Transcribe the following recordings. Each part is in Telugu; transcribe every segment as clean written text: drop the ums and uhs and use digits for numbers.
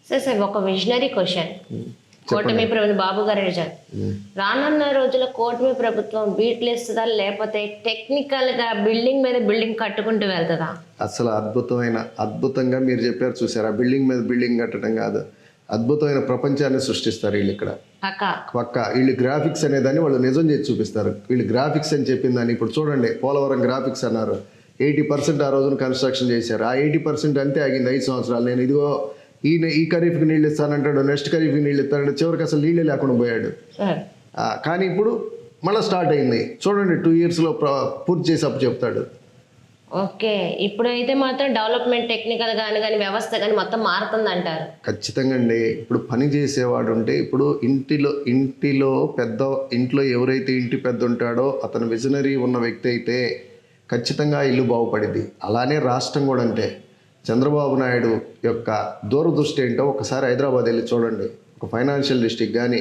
సార్ ఒక విజనరీ క్వశ్చన్. కూటమి ప్రభుత్వం బాబు గారు రానున్న రోజుల్లో కూటమి ప్రభుత్వం బీట్లేస్తుందా లేకపోతే టెక్నికల్ గా బిల్డింగ్ మీద బిల్డింగ్ కట్టుకుంటూ వెళ్తుందా? అసలు అద్భుతంగా మీరు చెప్పారు చూసారా, బిల్డింగ్ మీద బిల్డింగ్ కట్టడం కాదు, అద్భుతమైన ప్రపంచాన్ని సృష్టిస్తారు వీళ్ళు ఇక్కడ పక్క. వీళ్ళు గ్రాఫిక్స్ అనేదాన్ని వాళ్ళు నిజం చేసి చూపిస్తారు. వీళ్ళు గ్రాఫిక్స్ అని చెప్పిందని ఇప్పుడు చూడండి, పోలవరం గ్రాఫిక్స్ అన్నారు, 80% ఆ రోజున కన్స్ట్రక్షన్ చేశారు. ఆ 80% అంతే ఆగింది 5 సంవత్సరాలు. నేను ఇదిగో ఈ ఖరీఫ్కి నీళ్ళు ఇస్తానంటాడు, నెక్స్ట్ ఖరీఫ్కి నీళ్ళు ఇస్తానంటే చివరికి అసలు నీళ్ళే లేకుండా పోయాడు. కానీ ఇప్పుడు మళ్ళీ స్టార్ట్ అయింది చూడండి, 2 yearsలో పూర్తి చేసి అప్పు చెప్తాడు. ఓకే, ఇప్పుడైతే మాత్రం డెవలప్మెంట్ టెక్నికల్ కానీ వ్యవస్థ కానీ మొత్తం మారుతుంది అంటారు. ఖచ్చితంగా అండి. ఇప్పుడు పని చేసేవాడు ఉంటే, ఇప్పుడు ఇంటిలో ఇంట్లో ఎవరైతే ఇంటి పెద్ద ఉంటాడో అతను విజనరీ ఉన్న వ్యక్తి అయితే ఖచ్చితంగా ఇల్లు బాగుపడింది. అలానే రాష్ట్రం కూడా అంటే చంద్రబాబు నాయుడు యొక్క దూరదృష్టి ఏంటో ఒకసారి హైదరాబాద్ వెళ్ళి చూడండి. ఒక ఫైనాన్షియల్ డిస్ట్రిక్ట్ కానీ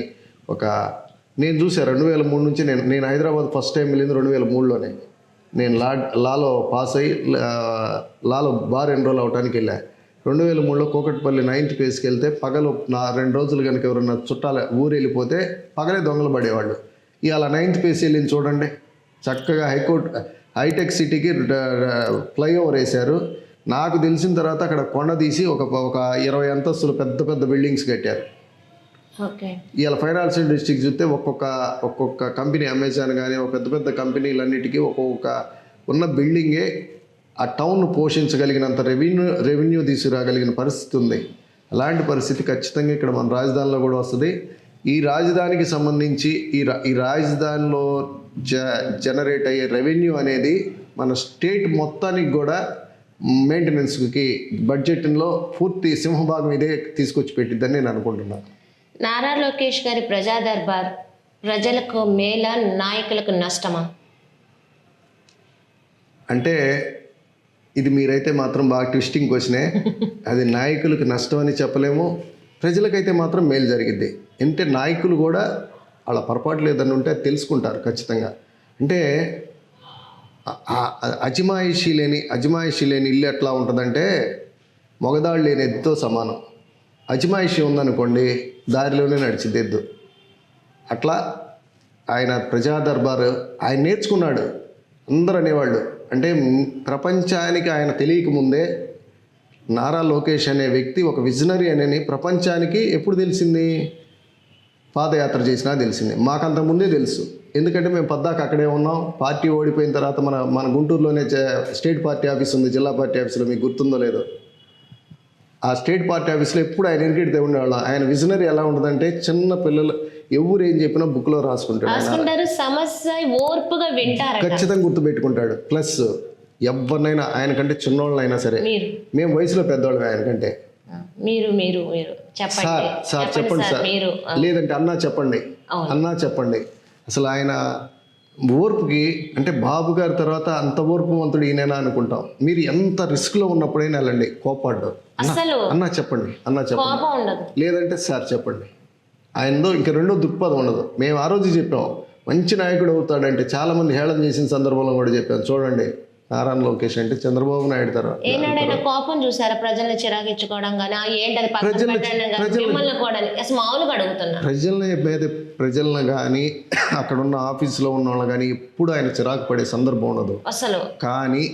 నేను చూసాను 2003 నుంచి నేను హైదరాబాద్ ఫస్ట్ టైం వెళ్ళింది 2003లోనే. నేను లాలో పాస్ అయ్యి లాలో బార్ ఎన్రోల్ అవడానికి వెళ్ళా. 2003లో కూకట్పల్లి 9th ఫేజ్కి వెళ్తే పగలు 2 రోజులు కనుక ఎవరన్నా చుట్టాల ఊరు వెళ్ళిపోతే పగలే దొంగలు పడేవాళ్ళు. ఇవాళ 9th ఫేజ్ వెళ్ళింది చూడండి, చక్కగా హైటెక్ సిటీకి ఫ్లైఓవర్ వేశారు. నాకు తెలిసిన తర్వాత అక్కడ కొండ తీసి ఒక 20 అంతస్తులు పెద్ద బిల్డింగ్స్ కట్టారు. ఇవాళ ఫైనాన్షియల్ డిస్ట్రిక్ట్ చూస్తే ఒక్కొక్క కంపెనీ, అమెజాన్ కానీ ఒక పెద్ద కంపెనీలన్నిటికీ ఒక్కొక్క ఉన్న బిల్డింగే ఆ టౌన్ పోషించగలిగినంత రెవెన్యూ తీసుకురాగలిగిన పరిస్థితి ఉంది. అలాంటి పరిస్థితి ఖచ్చితంగా ఇక్కడ మన రాజధానిలో కూడా వస్తుంది. ఈ రాజధానికి సంబంధించి ఈ రాజధానిలో జనరేట్ అయ్యే రెవెన్యూ అనేది మన స్టేట్ మొత్తానికి కూడా మెయింటెనెన్స్కి బడ్జెట్లో పూర్తి సింహభాగం ఇదే తీసుకొచ్చి పెట్టిద్దని నేను అనుకుంటున్నాను. నారా లోకేష్ గారి ప్రజా దర్బార్ ప్రజలకు మేలా, నాయకులకు నష్టమా? అంటే ఇది మీరైతే మాత్రం బాగా ట్విస్టింగ్ క్వశ్చనే. అది నాయకులకు నష్టం అని చెప్పలేము, ప్రజలకైతే మాత్రం మేలు జరిగిద్ది. అంటే నాయకులు కూడా వాళ్ళ పొరపాట్లు ఏదన్నా ఉంటే తెలుసుకుంటారు ఖచ్చితంగా. అంటే అజమాయిషీ లేని ఇల్లు ఎట్లా ఉంటుందంటే మొగదాళ్ళు లేని ఎద్దుతో సమానం. అజమాయిషీ ఉందనుకోండి దారిలోనే నడిచింది ఎద్దు. అట్లా ఆయన ప్రజా దర్బారు ఆయన నేర్చుకున్నాడు. అందరూ అనేవాళ్ళు అంటే ప్రపంచానికి ఆయన తెలియకముందే నారా లోకేష్ అనే వ్యక్తి ఒక విజనరీ అని ప్రపంచానికి ఎప్పుడు తెలిసింది? పాదయాత్ర చేసినా తెలిసింది. మాకంత ముందే తెలుసు, ఎందుకంటే మేము పద్దాక అక్కడే ఉన్నాం. పార్టీ ఓడిపోయిన తర్వాత మన గుంటూరులోనే స్టేట్ పార్టీ ఆఫీస్ ఉంది, జిల్లా పార్టీ ఆఫీసులో, మీకు గుర్తుందో లేదో. ఆ స్టేట్ పార్టీ ఆఫీస్లో ఎప్పుడు ఆయన ఇంటికి ఉండేవాళ్ళం. ఆయన విజనరీ ఎలా ఉంటుందంటే చిన్న పిల్లలు ఎవరు ఏం చెప్పినా బుక్లో రాసుకుంటాడు, సమస్య ఓర్పుగా వింటారు, ఖచ్చితంగా గుర్తుపెట్టుకుంటాడు. ప్లస్ ఎవరినైనా ఆయనకంటే చిన్నోళ్ళనైనా సరే, మేము వయసులో పెద్దవాళ్ళం ఆయనకంటే. సార్ చెప్పండి సార్, లేదంటే అన్నా చెప్పండి. అసలు ఆయన ఓర్పుకి అంటే బాబు గారి తర్వాత అంత ఓర్పువంతుడు ఈయనైనా అనుకుంటాం. మీరు ఎంత రిస్క్లో ఉన్నప్పుడైనా వెళ్ళండి, కోపాడ్డు అన్నా చెప్పండి లేదంటే సార్ చెప్పండి. ఆయనదో ఇంకా రెండో దృక్పథం ఉండదు. మేము ఆ రోజు చెప్పాం మంచి నాయకుడు అవుతాడంటే, చాలామంది హేళన చేసిన సందర్భంలో కూడా చెప్పాను. చూడండి, నారా లోకేష్ అంటే చంద్రబాబు నాయుడు తర్వాత కోపం చూసారా? ప్రజల్ని చిరాకించుకోవడం ప్రజలను కానీ అక్కడున్న ఆఫీసులో ఉన్న వాళ్ళు కానీ ఎప్పుడు ఆయన చిరాకు పడే సందర్భం ఉండదు అసలు. కానీ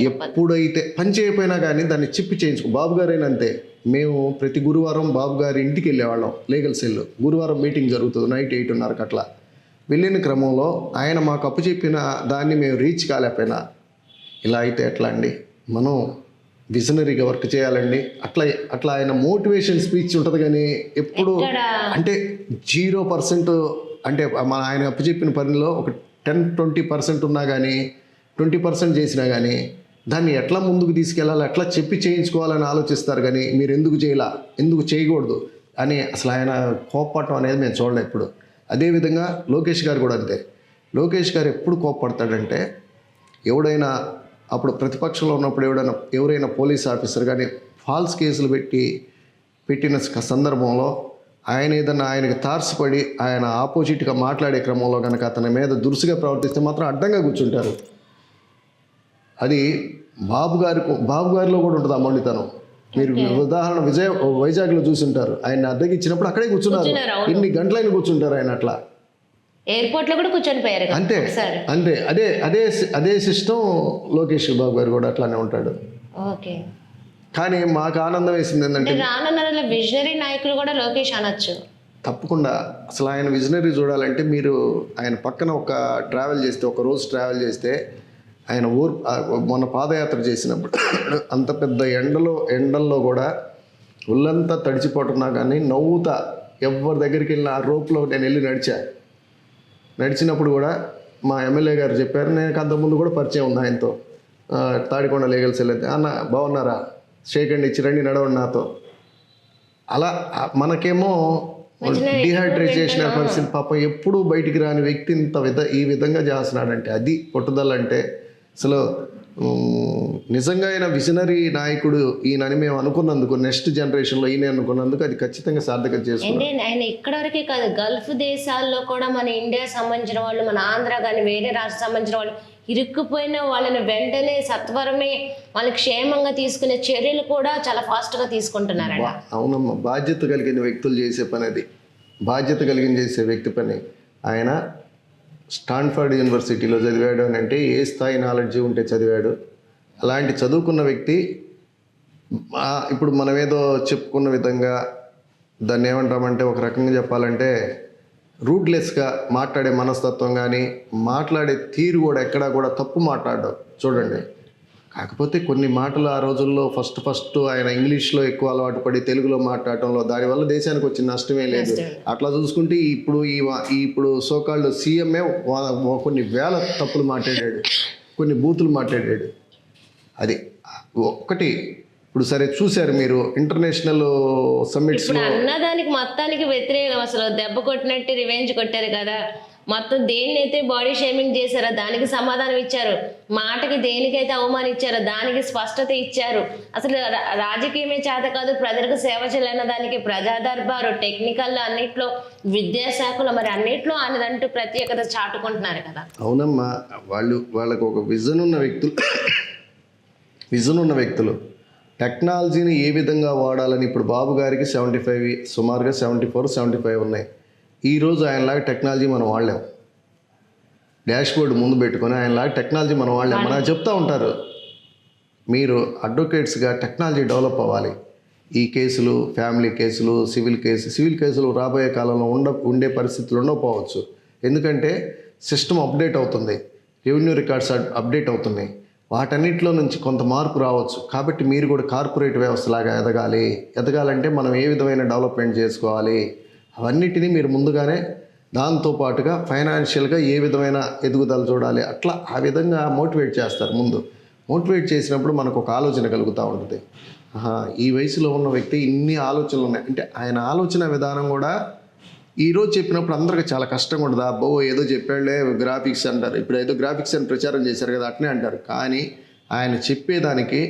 ఎప్పుడైతే పని చేయకపోయినా కానీ దాన్ని చెప్పి చేయించుకో. బాబు గారైనా అంతే. మేము ప్రతి గురువారం బాబు గారి ఇంటికి వెళ్ళేవాళ్ళం, లీగల్ సెల్. గురువారం మీటింగ్ జరుగుతుంది నైట్ 8:30 అట్లా. వెళ్ళిన క్రమంలో ఆయన మాకు అప్పు చెప్పిన దాన్ని మేము రీచ్ కాలేకపోయినా, ఇలా అయితే ఎట్లా అండి, మనం విజనరీగా వర్క్ చేయాలండి. అట్లా ఆయన మోటివేషన్ స్పీచ్ ఉంటుంది. కానీ ఎప్పుడు అంటే 0% అంటే ఆయన అప్పు చెప్పిన పనిలో ఒక 10-20% ఉన్నా కానీ, 20% చేసినా కానీ దాన్ని ఎట్లా ముందుకు తీసుకెళ్ళాలి, ఎట్లా చెప్పి చేయించుకోవాలని ఆలోచిస్తారు. కానీ మీరు ఎందుకు చేయకూడదు అని అసలు ఆయన కోపపడటం అనేది మేము చూడలేదు ఎప్పుడు. అదేవిధంగా లోకేష్ గారు కూడా అంతే. లోకేష్ గారు ఎప్పుడు కోపపడతాడంటే, ఎవడైనా అప్పుడు ప్రతిపక్షంలో ఉన్నప్పుడు ఎవరైనా పోలీస్ ఆఫీసర్ కానీ ఫాల్స్ కేసులు పెట్టిన సందర్భంలో ఆయనకి తార్సిపడి ఆయన ఆపోజిట్గా మాట్లాడే క్రమంలో కనుక అతని మీద దురుసుగా ప్రవర్తిస్తే మాత్రం అడ్డంగా కూర్చుంటారు. అది బాబు గారిలో కూడా ఉంటుంది ఆ మొండితనం. మీరు ఉదాహరణ వైజాగ్లో చూసుంటారు, ఆయన అద్దెకి ఇచ్చినప్పుడు అక్కడే కూర్చున్నారు, ఇన్ని గంటలైన కూర్చుంటారు ఆయన అట్లా. ఎయిర్పోర్ట్ లో కూడా కూర్చొని పోయారు అంతే అంతే. అదే అదే అదే సిస్టమ్ లోకేష్ బాబు గారు కూడా అట్లానే ఉంటాడు. ఓకే. కానీ మాకు ఆనందం వేసింది ఏంటంటే రానున్న విజనరీ నాయకులు కూడా లోకేష్ అనొచ్చు. తప్పకుండా. అసలు ఆయన విజనరీ చూడాలంటే మీరు ఆయన పక్కన ఒక రోజు ట్రావెల్ చేస్తే ఆయన మొన్న పాదయాత్ర చేసినప్పుడు అంత పెద్ద ఎండల్లో కూడా ఒళ్ళంతా తడిచిపోతున్నా కానీ నవ్వుతా ఎవరి దగ్గరికి వెళ్ళిన ఆ రోప్లో నేను వెళ్ళి నడిచినప్పుడు కూడా మా ఎమ్మెల్యే గారు చెప్పారు, నేను అంతకుముందు కూడా పరిచయం ఉంది ఆయనతో, తాడికొండ లీగల్ సెల్ అయితే, అన్న బాగున్నారా, షేక్ అండ్ ఇచ్చి రండి, నడవండి నాతో. అలా మనకేమో డిహైడ్రేట్ చేసిన పరిస్థితి. పాపం ఎప్పుడూ బయటికి రాని వ్యక్తి ఈ విధంగా చేస్తున్నాడంటే అది పట్టుదల. అంటే అసలు నిజంగా ఆయన విజనరీ నాయకుడు ఈయనని మేము అనుకున్నందుకు, నెక్స్ట్ జనరేషన్లో ఈయన అనుకున్నందుకు అది ఖచ్చితంగా సార్థకత చేసుకుంటాం. ఆయన ఇక్కడ వరకే కాదు, గల్ఫ్ దేశాల్లో కూడా మన ఇండియా సంబంధించిన వాళ్ళు, మన ఆంధ్ర కానీ వేరే రాష్ట్రం సంబంధించిన వాళ్ళు ఇరుక్కుపోయిన వాళ్ళని వెంటనే సత్వరమే వాళ్ళని క్షేమంగా తీసుకునే చర్యలు కూడా చాలా ఫాస్ట్గా తీసుకుంటున్నారంట. అవునమ్మా, బాధ్యత కలిగిన వ్యక్తులు చేసే పని అది. బాధ్యత కలిగిన చేసే వ్యక్తి పని. ఆయన స్టాన్ఫర్డ్ యూనివర్సిటీలో చదివాడు అని అంటే ఏ స్థాయి నాలెడ్జ్ ఉంటే చదివాడు. అలాంటి చదువుకున్న వ్యక్తి ఇప్పుడు మనం ఏదో చెప్పుకున్న విధంగా దాన్ని ఏమంటామంటే, ఒక రకంగా చెప్పాలంటే రూట్లెస్గా మాట్లాడే మనస్తత్వం కానీ, మాట్లాడే తీరు కూడా ఎక్కడా కూడా తప్పు మాట్లాడడం చూడండి. కాకపోతే కొన్ని మాటలు ఆ రోజుల్లో ఫస్ట్ ఆయన ఇంగ్లీష్లో ఎక్కువ అలవాటు పడి తెలుగులో మాట్లాడటంలో దానివల్ల దేశానికి వచ్చిన నష్టమే లేదు. అట్లా చూసుకుంటే ఇప్పుడు సోకాల్డ్ సీఎంఏ కొన్ని వేల తప్పులు మాట్లాడాడు, కొన్ని బూతులు మాట్లాడాడు. అది ఒక్కటి. ఇప్పుడు సరే చూశారు మీరు ఇంటర్నేషనల్ సమ్మిట్స్ అన్నదానికి మొత్తానికి వ్యతిరేకం. అసలు దెబ్బ కొట్టినట్టు రివెంజ్ కొట్టారు కదా, మొత్తం దేన్నైతే బాడీ షేమింగ్ చేశారో దానికి సమాధానం ఇచ్చారు, మాటకి దేనికైతే అవమానించారో దానికి స్పష్టత ఇచ్చారు. అసలు రాజకీయమే చేత కాదు, ప్రజలకు సేవ చేయాలన్న దానికి ప్రజా దర్బారు, టెక్నికల్ అన్నిట్లో, విద్యాశాఖలో మరి అన్నిట్లో ఆయనదంటూ ప్రత్యేకత చాటుకుంటున్నారు కదా. అవునమ్మా, వాళ్ళకు ఒక విజన్ ఉన్న వ్యక్తులు టెక్నాలజీని ఏ విధంగా వాడాలని. ఇప్పుడు బాబు గారికి 75, సుమారుగా 74, 75 ఉన్నాయి. ఈరోజు ఆయనలాగా టెక్నాలజీ మనం వాడలేం. డాష్ బోర్డు ముందు పెట్టుకొని ఆయనలాగా టెక్నాలజీ మనం వాడలేం. మనం చెప్తూ ఉంటారు, మీరు అడ్వకేట్స్గా టెక్నాలజీ డెవలప్ అవ్వాలి. ఈ కేసులు, ఫ్యామిలీ కేసులు, సివిల్ కేసులు రాబోయే కాలంలో ఉండే పరిస్థితులు ఉండకపోవచ్చు. ఎందుకంటే సిస్టమ్ అప్డేట్ అవుతుంది, రెవెన్యూ రికార్డ్స్ అప్డేట్ అవుతున్నాయి, వాటన్నిటిలో నుంచి కొంత మార్పు రావచ్చు. కాబట్టి మీరు కూడా కార్పొరేట్ వ్యవస్థలాగా ఎదగాలంటే మనం ఏ విధమైన డెవలప్మెంట్ చేసుకోవాలి, అవన్నిటినీ మీరు ముందుగానే దాంతోపాటుగా ఫైనాన్షియల్గా ఏ విధమైన ఎదుగుదల చూడాలి, అట్లా ఆ విధంగా మోటివేట్ చేస్తారు. ముందు మోటివేట్ చేసినప్పుడు మనకు ఒక ఆలోచన కలుగుతూ ఉంటుంది, ఈ వయసులో ఉన్న వ్యక్తి ఇన్ని ఆలోచనలు ఉన్నాయి అంటే. ఆయన ఆలోచన విధానం కూడా ఈరోజు చెప్పినప్పుడు అందరికీ చాలా కష్టంగా ఉంటుంది. అబ్బో ఏదో చెప్పాడులే గ్రాఫిక్స్ అంటారు, ఇప్పుడు ఏదో గ్రాఫిక్స్ అని ప్రచారం చేశారు కదా అట్నే అంటారు. కానీ ఆయన చెప్పేదానికి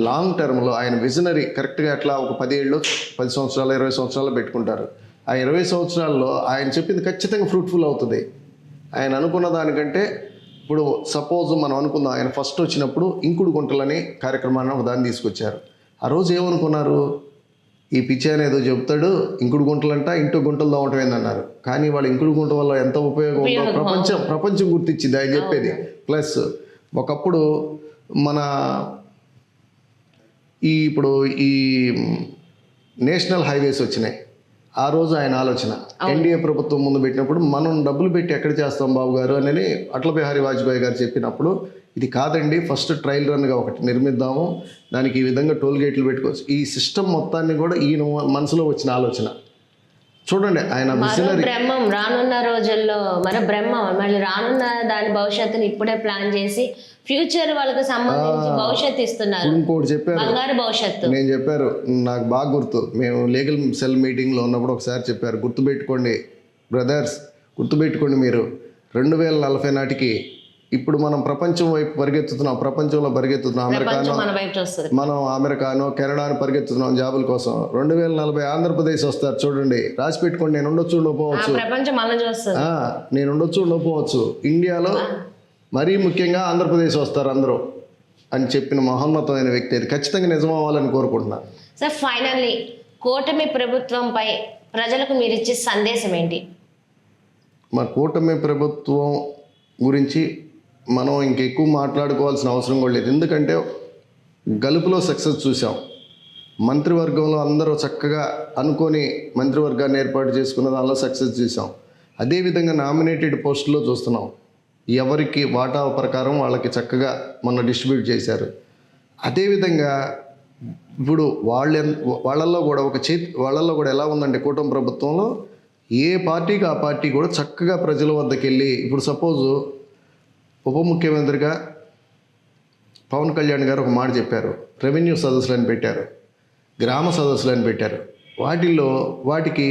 లాంగ్ టర్మ్లో ఆయన విజనరీ కరెక్ట్గా ఎట్లా ఒక 10 ఏళ్ళు, 10 సంవత్సరాలు, 20 సంవత్సరాలు పెట్టుకుంటారు. ఆ 20 సంవత్సరాల్లో ఆయన చెప్పింది ఖచ్చితంగా ఫ్రూట్ఫుల్ అవుతుంది. ఆయన అనుకున్న దానికంటే ఇప్పుడు సపోజ్ మనం అనుకుందాం, ఆయన ఫస్ట్ వచ్చినప్పుడు ఇంకుడు గుంటలని కార్యక్రమాన్ని ఒక దాన్ని తీసుకొచ్చారు. ఆ రోజు ఏమనుకున్నారు, ఈ పిచ్చి అనేదో చెప్తాడు, ఇంకుడు గుంటలంట, ఇంటూ గుంటలు తోమటం ఏందన్నారు. కానీ వాళ్ళ ఇంకుడు గుంట వల్ల ఎంత ఉపయోగం ఉందో ప్రపంచం గుర్తించింది ఆయన చెప్పేది. ప్లస్ ఒకప్పుడు మన ఇప్పుడు ఈ నేషనల్ హైవేస్ వచ్చినాయి. ఆ రోజు ఆయన ఆలోచన ఎన్డీఏ ప్రభుత్వం ముందు పెట్టినప్పుడు, మనం డబ్బులు పెట్టి ఎక్కడ చేస్తాం బాబు గారు అని అటల్ బిహారీ వాజ్పేయి గారు చెప్పినప్పుడు, ఇది కాదండి ఫస్ట్ ట్రయల్ రన్గా ఒకటి నిర్మిద్దాము, దానికి ఈ విధంగా టోల్ గేట్లు పెట్టుకోవచ్చు. ఈ సిస్టమ్ మొత్తాన్ని కూడా ఈయన మనసులో వచ్చిన ఆలోచన చూడండి. ఆయన బ్రహ్మం రానున్న రోజుల్లో మళ్ళీ రానున్న దాని భవిష్యత్తుని ఇప్పుడే ప్లాన్ చేసి ఫ్యూచర్ వాళ్ళకి సంబంధించి భవిష్యత్తు ఇస్తున్నారు. ఇంకోటి చెప్పారు, బంగారు భవిష్యత్తు. నేను చెప్పారు, నాకు బాగా గుర్తు, మేము లీగల్ సెల్ మీటింగ్లో ఉన్నప్పుడు ఒకసారి చెప్పారు, గుర్తుపెట్టుకోండి బ్రదర్స్, గుర్తుపెట్టుకోండి మీరు 2040 నాటికి ఇప్పుడు మనం ప్రపంచం వైపు పరిగెత్తుతున్నాం, ప్రపంచంలో పరిగెత్తుతున్నాం, మనం అమెరికానో కెనడాను పరిగెత్తుతున్నాం జాబుల కోసం. 2040 ఆంధ్రప్రదేశ్ వస్తారు చూడండి, రాసి పెట్టుకోండి. నేను ఉండొచ్చు ఉండకపోవచ్చు, నేను ఉండొచ్చు ఉండకపోవచ్చు, ఇండియాలో మరీ ముఖ్యంగా ఆంధ్రప్రదేశ్ వస్తారు అందరూ అని చెప్పిన మహోన్నతమైన వ్యక్తి. అది ఖచ్చితంగా నిజం అవ్వాలని కోరుకుంటున్నాను. సార్ ఫైనల్లీ కూటమి ప్రభుత్వంపై ప్రజలకు మీరు ఇచ్చే సందేశం ఏంటి? మా కూటమి ప్రభుత్వం గురించి మనం ఇంకెక్కువ మాట్లాడుకోవాల్సిన అవసరం కూడా లేదు. ఎందుకంటే గలుపులో సక్సెస్ చూసాం. మంత్రివర్గంలో అందరూ చక్కగా అనుకొని మంత్రివర్గాన్ని ఏర్పాటు చేసుకున్న దానిలో సక్సెస్ చూసాం. అదేవిధంగా నామినేటెడ్ పోస్టులో చూస్తున్నాం. ఎవరికి వాటా ప్రకారం వాళ్ళకి చక్కగా మొన్న డిస్ట్రిబ్యూట్ చేశారు. అదేవిధంగా ఇప్పుడు వాళ్ళల్లో కూడా వాళ్ళల్లో కూడా ఎలా ఉందంటే కూటమి ప్రభుత్వంలో ఏ పార్టీకి ఆ పార్టీ కూడా చక్కగా ప్రజల వద్దకు వెళ్ళి, ఇప్పుడు సపోజు ఉప ముఖ్యమంత్రిగా పవన్ కళ్యాణ్ గారు ఒక మాట చెప్పారు, రెవెన్యూ సదస్సులను పెట్టారు, గ్రామ సదస్సులను పెట్టారు. వాటికి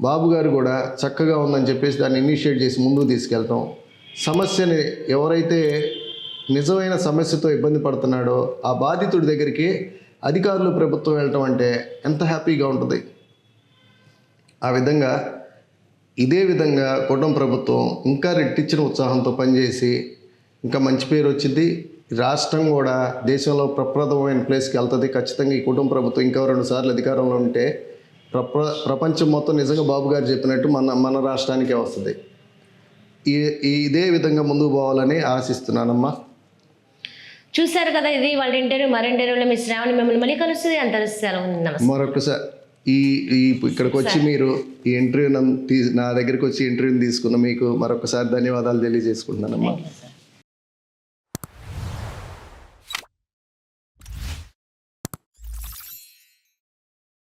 బాబు గారు కూడా చక్కగా ఉందని చెప్పేసి దాన్ని ఇనిషియేట్ చేసి ముందుకు తీసుకెళ్తాం. సమస్యని ఎవరైతే నిజమైన సమస్యతో ఇబ్బంది పడుతున్నాడో ఆ బాధితుడి దగ్గరికి అధికారులు ప్రభుత్వం వెళ్ళటం అంటే ఎంత హ్యాపీగా ఉంటుంది. ఆ విధంగా ఇదే విధంగా కూటమి ప్రభుత్వం ఇంకా రెట్టించిన ఉత్సాహంతో పనిచేసి ఇంకా మంచి పేరు వచ్చింది. రాష్ట్రం కూడా దేశంలో ప్రప్రథమైన ప్లేస్కి వెళ్తుంది. ఖచ్చితంగా ఈ కుటుంబ ప్రభుత్వం ఇంకా 2 సార్లు అధికారంలో ఉంటే ప్రపంచం మొత్తం నిజంగా బాబు గారు చెప్పినట్టు మన రాష్ట్రానికే వస్తుంది. ఇదే విధంగా ముందుకు పోవాలని ఆశిస్తున్నానమ్మా. చూశారు కదా, ఇది వాళ్ళ ఇంటర్వ్యూ. మరో ఇంటర్వ్యూలో మీ శ్రావణి మిమ్మల్ని మళ్ళీ కలుస్తుంది. అంత నమస్తే. మరొకసారి ఇక్కడికి వచ్చి మీరు ఈ ఇంటర్వ్యూ నా దగ్గరికి వచ్చి ఇంటర్వ్యూని తీసుకున్న మీకు మరొకసారి ధన్యవాదాలు తెలియజేసుకుంటున్నానమ్మా.